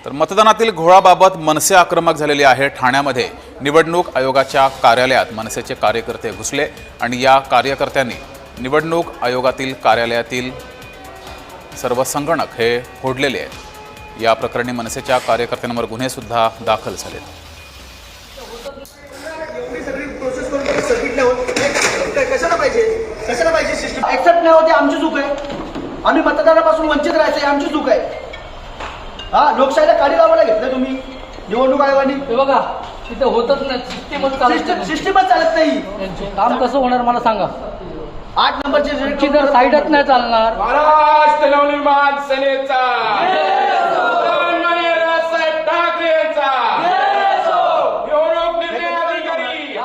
तर मतदानातील घोळाबाबत मनसे आक्रमक झालेली आहे। ठाण्यामध्ये निवडणूक आयोगाच्या कार्यालयात मनसेचे कार्यकर्ते घुसले आणि या कार्यकर्त्यांनी निवडणूक आयोगातील कार्यालयातील सर्व संगणक हे फोडलेले आहेत। या प्रकरणी मनसेच्या कार्यकर्त्यांवर गुन्हे सुद्धा दाखल झाले। कशाला पाहिजे सिस्टम ऍक्सेप्ट नाही होते, आमची चूक आहे। आम्ही मतदानापासून वंचित राहायचं आमची चूक आहे। हा, लोकशाहीला काडी लावायला घेतलं तुम्ही निवडणूक आयोगाने। हे बघा तिथे होतच नाही, सिस्टीमच चालत नाही। काम कसं होणार मला सांगा। 8 नंबरची तुमची जर साईडच नाही चालणार। महाराष्ट्र नवनिर्माण सेनेचा सन्माननीय राजसाहेब ठाकरे यांचा निवडणूक निर्णय अधिकारी।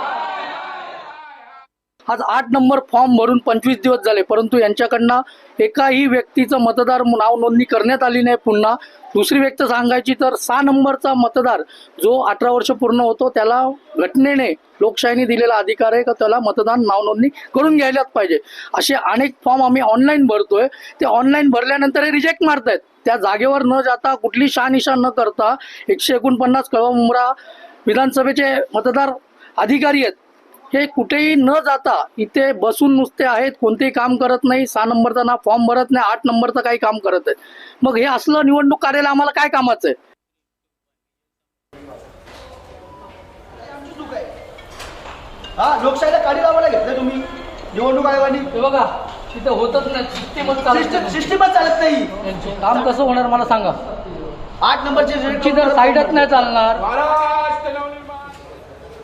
आज 8 नंबर फॉर्म भरून 25 दिवस झाले, परंतु यांच्याकडनं एकाही व्यक्तीचं मतदार नाव नोंदणी करण्यात आली नाही। पुन्हा दुसरी व्यक्त सांगायची तर 6 नंबरचा मतदार जो 18 वर्ष पूर्ण होतो त्याला घटनेने लोकशाहीने दिलेला अधिकार आहे का त्याला मतदान नाव नोंदणी करून घ्यायलाच पाहिजे। असे अनेक फॉर्म आम्ही ऑनलाईन भरतोय, ते ऑनलाईन भरल्यानंतर हे रिजेक्ट मारतायत। त्या जागेवर न जाता कुठली शहानिशा न करता 149 कळवा विधानसभेचे मतदार अधिकारी आहेत, हे कुठेही न जाता इथे बसून नुसते आहेत, कोणतेही काम करत नाही। 6 नंबरचा ना फॉर्म भरत नाही, 8 नंबरचं काही काम करत आहे। मग हे असलं निवडणूक कार्यालय आम्हाला काय कामाचं आहे? हा, लोकशाहीला काडी लावायला घेतलं तुम्ही निवडणूक आयोगाने। हे बघा तिथे होतच नाही, सिस्टीमच चालत नाही। काम कसं होणार मला सांगा। 8 नंबरची तुमची जर साईडच नाही चालणार। महाराष्ट्र